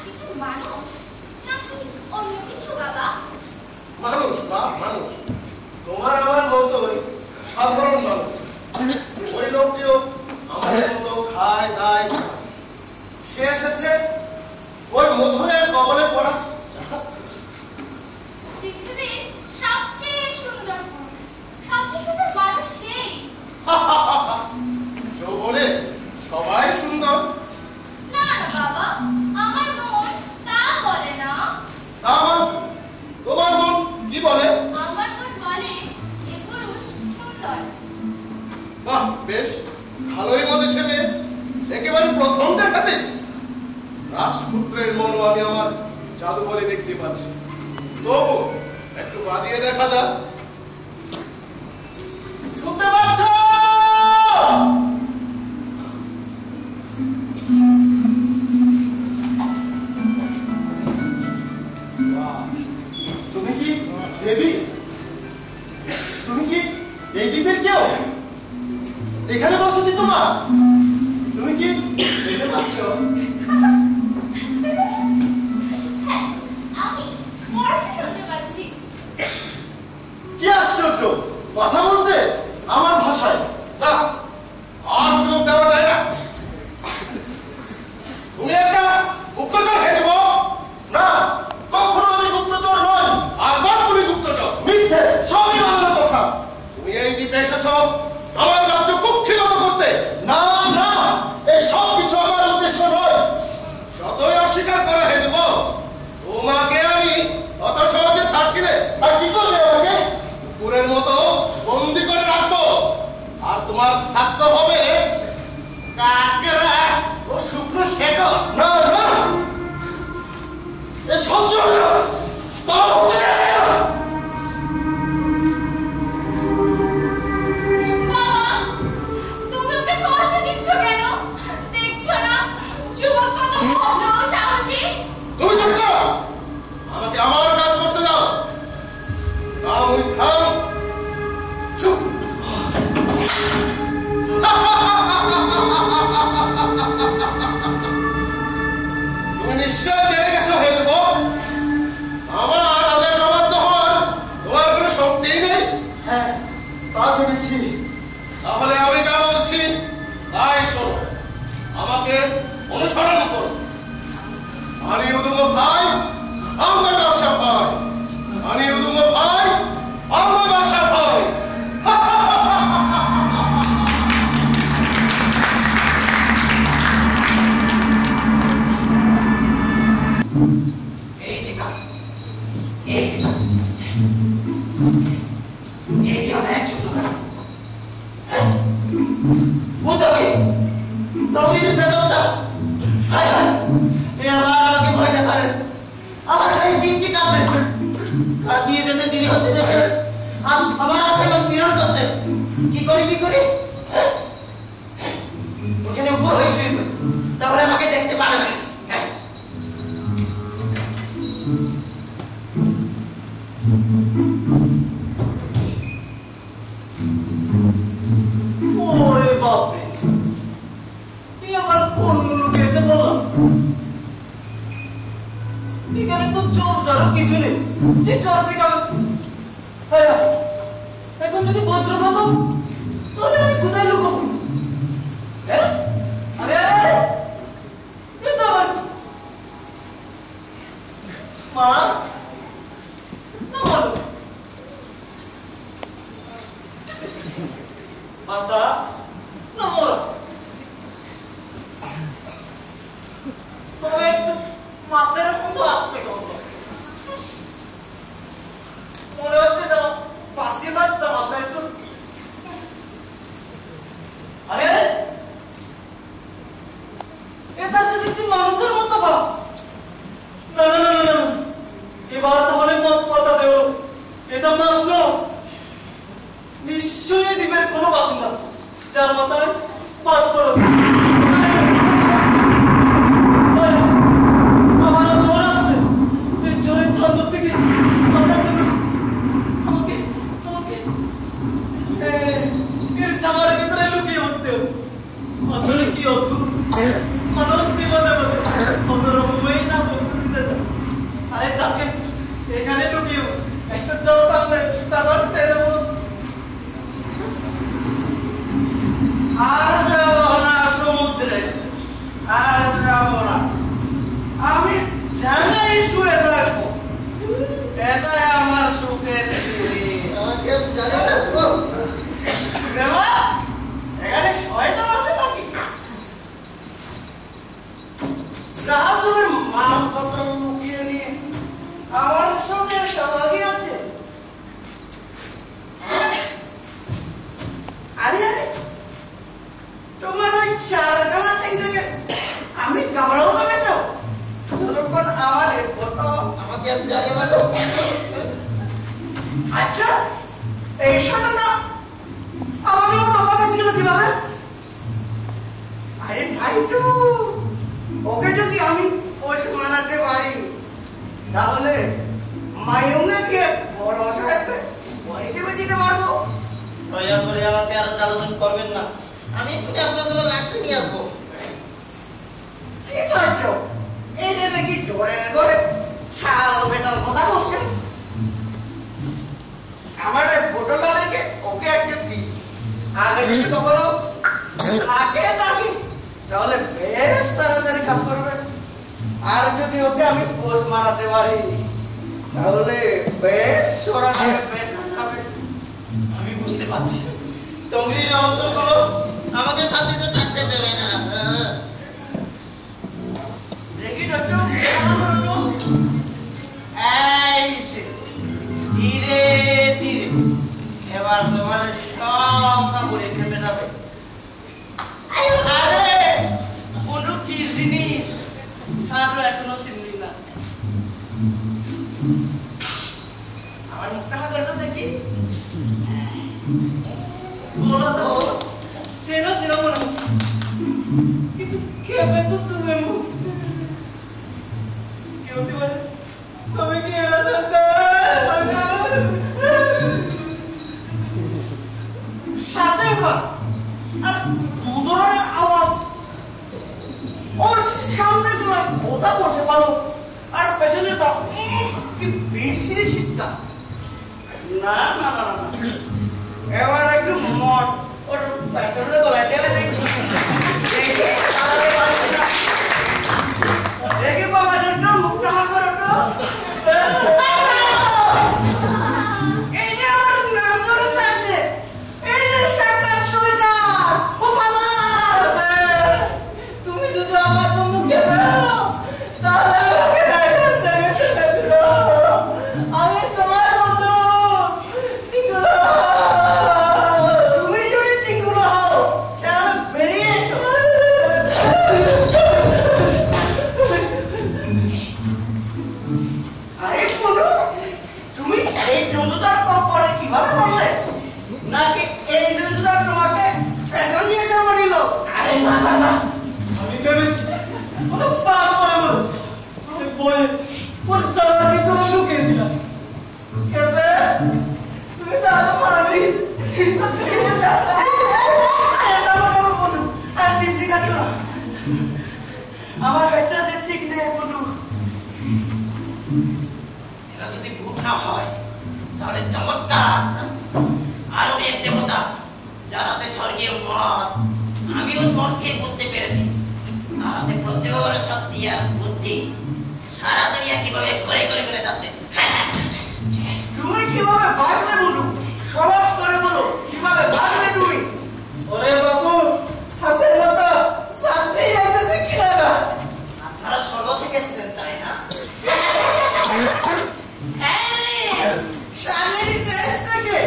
আপনি কি মানুষ নাকি অন্য কিছু বাবা? মানুষ বাপ, মানুষ। তোমার আমার মতোই সাধারণ মানুষ। ওই লোকটিও আমার মতো খায় দায়। সে এসেছে ওই মধুরের কবলে পড়া জাহাজ থেকে। পৃথিবীর সবচেয়ে সুন্দর মানুষ সেই। যৌবনে সবাই সুন্দর। না না বাবা, আমার মন তা বলে না। তোমার মন কি বলে? আমার মন বলে এ পুরুষ সুন্দর। বাহ, বেশ ভালোই মজেছে মেয়ে, একেবারে প্রথম দেখাতে। রাজপুত্রের মনও আমি আমার জাদু বলে দেখতে পাচ্ছি। তবু একটু বাজিয়ে দেখা যাক। শুনতে পাচ্ছ? তুমি কি দেবী? তুমি কি এই দ্বীপের কেউ? এখানে বসতি তোমার? তুমি কি দেখতে পাচ্ছ? হ্যাঁ, আমি স্পষ্ট শুনতে পাচ্ছি। কি আশ্চর্য, কথা বলছে আমার ভাষায়। না, আর সুযোগ দেওয়া যায় না। তুমি একটা গুপ্তচর হয়ে যাব। না, কখনো আমি গুপ্তচর নই। আবার তুমি গুপ্তচর? মিথ্যে, সবই বানানো কথা। তুমি এই দ্বীপে এসেছো আমার রাজ্য কুক্ষিগত করতে। না না, এই সব কিছু আমার উদ্দেশ্য নয়। যতই অস্বীকার করা হয়ে যাব, তোমাকে আমি অত সহজে ছাড়ছি না। তা কি করবে আমাকে? কুকুরের মতো বন্দি করে রাখবো। আর তোমার খাদ্য হবে কাকেরা ও শুকনো শেকড়। না না, এ সহ্য হয় না। তোমার হতে দেয় না। বাবা, তুমি ওকে কষ্ট দিচ্ছ কেন? দেখছো না যুবক কত ভদ্র ও সাহসী? তুমি চুপ করো, আমাকে আমার কাজ করতে দাও। কাম উইথ কাম। চুপ। তুমি নিশ্চয় জেনে গেছো হয়ে যাব, আমার আদেশ অবাধ্য হওয়ার তোমার কোনো শক্তিই নেই। হ্যাঁ, তা জেনেছি। তাহলে আমি যা বলছি তাই শোনো, আমাকে অনুসরণ করো। আমি উদুম ভাই, আমরা ব্যবসা ভাই। আমি উদুম ভাই, আমরা ব্যবসা ভাই। এই যে কাম, এই যে কাম, এই যে অনেক সুন্দর। ও তবে তবে বেদনটা হায় হায়, এ আবার আমাকে ভয় দেখাবে। আমার খালি চিন্তি কাঁপবে। কাটিয়ে যেতে দেরি হতে দেখে আবার আছে বিরোধ করতে। কি করি ওখানে উপর হয়ে শুয়ে, তাহলে আমাকে দেখতে পাবে না। ওরে বাপরে, তুই আবার কোন মুলুকে এসে বললাম? এখানে তো চোর যারও কিছু নেই। তুই চোর থেকে এখন যদি বজ্র পাতাম তাহলে আমি কোথায় লুকাবো? আরে মা না বলো মাসা না মোরা, তবে একটু মাছের মতো আসতে কত মনে হচ্ছে যেন পাশে লাগতাম মাছের চুক্তি। আরে এটা তো দেখছি মানুষের মতো ভাব। না না না না, এবার তাহলে মত কথা দেও। এটা মাছ না, নিশ্চয়ই দ্বীপের কোনো বাসিন্দা যার মাথায় পাঁচ খরচ। আমার জ্বর আসছে, এই জ্বরের ঠান্ডার থেকে বাঁচার জন্য আমাকে এর জামার ভিতরে লুকিয়ে উঠতে হবে। আসলে কি অদ্ভুত মানুষ বিপদে পড়ে কত রকমই না মালপত্র লুকিয়ে নিয়ে আমার সঙ্গে চালাকি আছে। আরে আরে তোমার ওই চারখানা থেকে আমি কামড়াও করেছো যতক্ষণ আমার ফটো আমাকে জানিয়ে বলো। আচ্ছা এই শোনা আমাকে বাবা কাছে গেল কিভাবে? আরে ভাই তো ওকে যদি আমি পোষ মানাতে পারি তাহলে মায়ুনে গিয়ে বড় সাহেবকে হিসেবে দিতে পারবো। দয়া করে আমাকে আর জ্বালাতন করবেন না, আমি এক্ষুনি আপনার জন্য লাকড়ি নিয়ে আসবো। কি করছো? এই যে দেখি জোরে করে শাল বেটাল কথা বলছে। আমার ফটোটা দেখে ওকে একটা দিই, আগে যদি কখনো নাকে থাকি তাহলে বেশ তাড়াতাড়ি কাজ করবে। আর যদি ওকে আমি পোষ মারাতে পারি তাহলে বেশ ওরা বেশ যাবে। আমি বুঝতে পারছি তমরির অবসরগুলো আমাকে শান্তিতে থাকতে দেবে না। দেখি ডক্টর এই ধীরে ধীরে এবার তোমার সব কাপড়ে থেমে যাবে। আরে কোনো কি জিনিস তারও এখনো চিনলি না। আমার মুখটা হাতে দেখি বলো তো সেনো সেনো মনে কিন্তু কেবে তো তুমি মুখ কেউ হতে পারে তুমি কি এরা সাথে সাথে আর দুধরের আওয়াজ ওর সামনে গুলা গোটা করছে পারো আর পেছনে তো কি বেশি শীতটা। না না না না এবার একটু মন ওর পেছনে গলায় টেলে দেখি দেখি তাহলে পারছি না দেখি বাবা একটু মুখটা হাত ধরো এই যে আমার নাগরটা আছে এই যে সাদা সোয়েটার ও পালা তুমি যদি আমার বন্ধুকে দাও তাহলে আমাকে রাইফেল দেখে দিলো আমি তোমার বন্ধু টিঙ্গুলো। তুমি যদি টিঙ্গুলো হও তাহলে বেরিয়ে এসো। আরে শোনো তুমি এই জন্তুটার কপরে কিভাবে পড়লে নাকি এই জন্তুটা তোমাকে পেছন দিয়ে জন্ম নিল? আরে না না না আমি ভেবেছি কত পাস করে বসে বই ওর চালাকি তুমি লুকিয়েছিলাম কেবে তুমি তাহলে মারানি আর সিদ্ধি কাটিও না আমার পেটটা যে ঠিক নেই বন্ধু। এরা যদি ভূত না হয় তাহলে চমৎকার আরো এক দেবতা যার হাতে স্বর্গীয় মদ। আমি ওর মদ খেয়ে বুঝতে পেরেছি তার হাতে প্রচুর শক্তি আর বুদ্ধি। সারা দুনিয়া কিভাবে ঘুরে ঘুরে ঘুরে যাচ্ছে। তুমি কিভাবে বাঁচলে বলো সহজ করে বলো কিভাবে বাঁচলে তুমি? ওরে বাবু হাসের মতো ছাত্রী এসেছে কিনা না? আপনারা স্বর্গ থেকে এসেছেন তাই না? শালের দেশ থেকে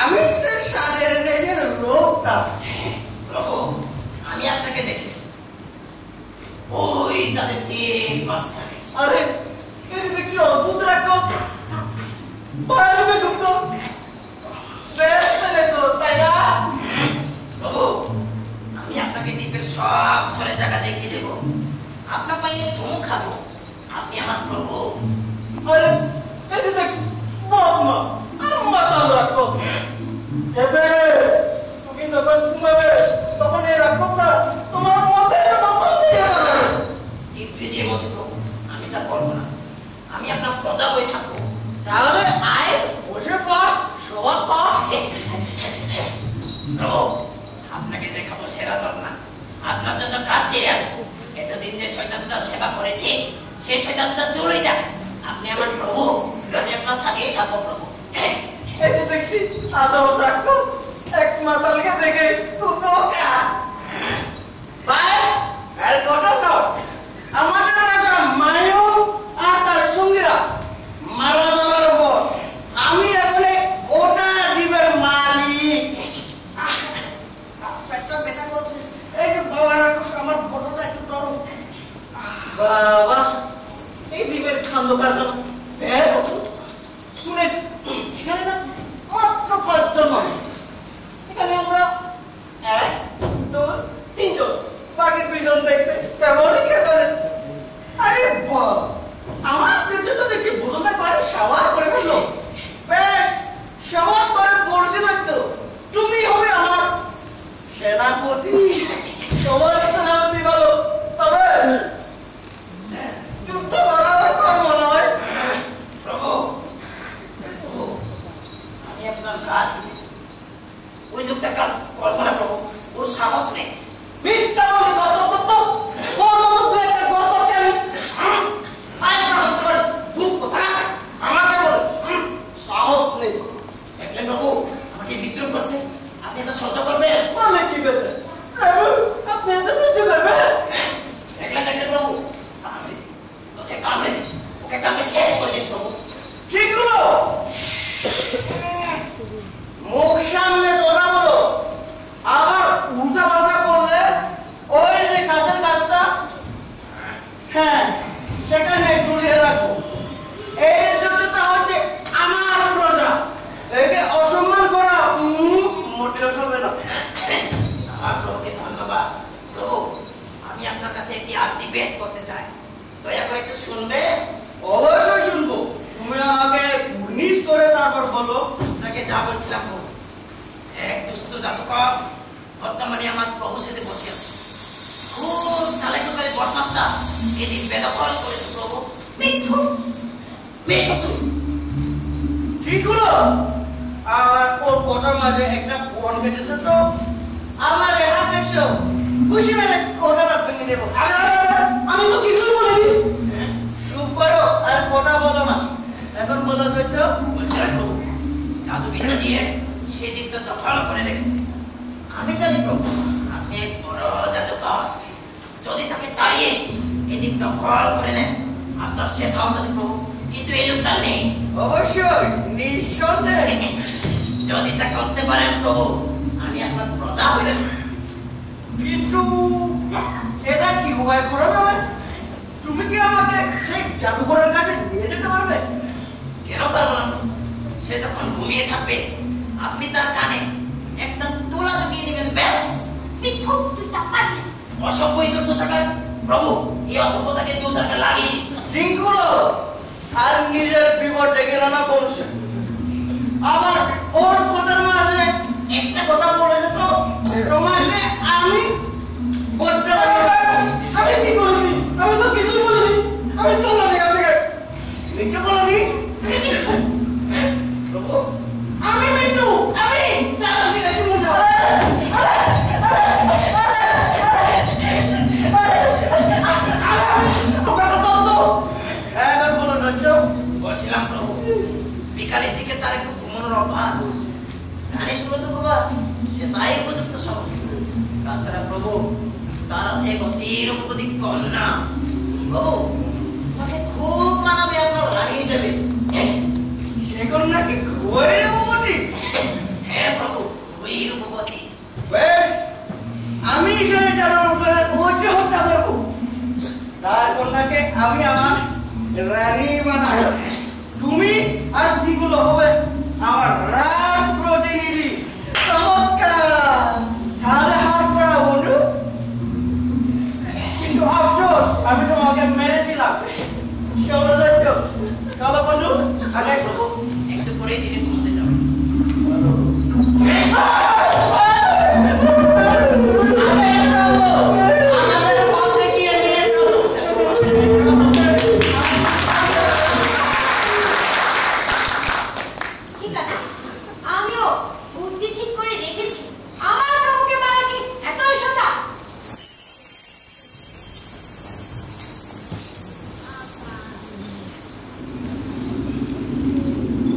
আমি সে শালের দেশের লোকটা। প্রভু আমি আপনাকে দেখেছি ওই যাদের ঠিক মাঝখানে। আরে এই দেখছি অদ্ভুত রাক্ষস বাইরে গুপ্ত বেশ পেলেছো তাই না? প্রভু আমি আপনাকে দ্বীপের সব সরে জায়গা দেখিয়ে দেব, আপনার পায়ে চুমু খাবো। আপনি আমার প্রভু। আরে এই দেখছি বদমা আর মাতাল রাক্ষস। এবে তুমি যখন ঘুমাবে তখন এই রাক্ষসটা তোমার মতের মতন নিয়ে যাবে। দ্বীপ ফিরিয়ে বলছি প্রভু আমি তা করবো না, আমি আপনার প্রজা হয়ে থাকবো। তাহলে আয় বসে পড় সবার পর। প্রভু আপনাকে দেখাবো সেরা ঝর্ণা, আপনার জন্য কাজ চেয়ে আনবো। এতদিন যে শয়তানটার সেবা করেছি সেই শয়তানটা চলে যাক। আপনি আমার প্রভু, আমি আপনার সাথেই থাকবো প্রভু। এই যে দেখছি আজব রাক্ষস এক মাতালকে দেখে খুব বোকা। বাস আর ঘটনা আমাদের রাজা বাবা এই দ্বীপের খান্দকার শুনেছি এখানে না মাত্র 5 জন মানুষ। এখানে আমরা 1 2 3 জন, বাকি 2 জন দেখতে কেমনই কে জানে। আরে বাবা আমাদের তো দেখি বোঝাতে পারে সাবার করে ফেললো। বেশ সাবার করে পড়তে পারতো, তুমি হবে আমার সেনাপতি। তোমার সেনাপতি বলো, তবে যুদ্ধ করার পর মনে হয় প্রভু আমি আপনার কাজ ওই লোকটা কাজ করবো না প্রভু, ওর সাহস নেই। মিথ্যা বলে গত কোন মতো তুই একটা গত কেন সাইজটা হতে পারে ভূত কোথায় আমাকে বল সাহস নেই। দেখলেন প্রভু আমাকে বিদ্রোহ করছে, আপনি তো সহ্য করবেন? মানে কি বেতে আপনি এত সহ্য করবেন? দেখলেন প্রভু ওকে কামড়ে দিন, ওকে কামড়ে শেষ করে দিন প্রভু। ঠিক হলো, মুখ সামনে কথা বলো। আবার উল্টা পাল্টা করলে ওই যে কাছের গাছটা, হ্যাঁ সেখানে ঝুলিয়ে রাখো। এই যতটা হচ্ছে আমার প্রজা, একে অসম্মান করা মোটেও চলবে না। আমার প্রভুকে ধন্যবাদ। প্রভু আমি আপনার কাছে একটি আর্জি পেশ করতে চাই, দয়া করে একটু শুনবে? অবশ্যই শুনবো, তুমি আমাকে উনিশ করে তারপর বলো। আপনাকে যা বলছিলাম প্রভু, এক দুষ্ট জাতকর বর্তমানে আমার প্রভু সাথে বসে আছে। খুব চালাকি করে বদমাস্তা এদিন বেদখল করেছে প্রভু। মিথ্যু মিথ্যু তুই। ঠিক হলো, আর ওর কোটার মাঝে একটা বন কেটেছে তো আমার হাত দেখছো, খুশি মেরে কোটাটা ভেঙে দেবো। আমি তো কিছুই বলিনি। চুপ করো আর কোটা বলো না, এখন বলো তো। বলছিলাম প্রভু জাদুবিদ্যা দিয়ে সেই দিকটা দখল করে রেখেছে। আমি জানি প্রভু আপনি এক বড় জাদুকর, যদি তাকে তাড়িয়ে এদিক দখল করে নেন আপনার শেষ হওয়া যাবে প্রভু, কিন্তু এই লোকটা নেই। অবশ্যই নিঃসন্দেহে যদি তা করতে পারেন প্রভু আমি আপনার প্রজা হয়ে যাব। কিন্তু এটা কি উপায় করা যাবে? তুমি কি আমাকে সেই জাদুঘরের কাছে নিয়ে যেতে পারবে? কেন পারবো না? সে যখন ঘুমিয়ে থাকবে আপনি তার কানে একটা তোলা ঢুকিয়ে দিবেন, ব্যাস। মিথ্যু তুই তা পারবি না। অসভ্য ইঁদুর কোথাকার প্রভু, এই অসভ্যতাকে দোষারকে লাগিয়ে দিন। শৃঙ্খল আর নিজের বিপদ ডেকে না বলছে। আমার ওর কথার মাঝে একটা কথা বলেছে তো তোমাকে আমি করতে পারি। আমি কি করেছি? আমি তো কিছুই বলিনি, আমি চললাম এখান থেকে। মিথ্যে বলিনি প্রভু আমি মিন্টু, আমি তাড়াতাড়ি একটু মজা। বলছিলাম প্রভু বিকালের দিকে তার একটু ঘুমানোর অভ্যাস, কানে তুলে দেবো বা সে তাই উপযুক্ত সময়। তাছাড়া প্রভু তার আছে এক অতি রূপবতী কন্যা, প্রভু তাকে খুব মানাবে আপনার রানী হিসেবে। সেগুলো নাকি খুবই রূপবতী? হ্যাঁ প্রভু খুবই রূপবতী। বেশ, আমি সেই জানার উপরে পৌঁছে হত্যা করবো। তার কন্যাকে আমি আমার রানী বানাবো। তুমি আর দিগুলো হবে আমার রাজ প্রতিনিধি। চমৎকার, তাহলে হাত পড়া বন্ধু। কিন্তু আফসোস আমি তোমাকে মেরেছিলাম। চলো বন্ধু, আগে প্রভু একটু পরেই তিনি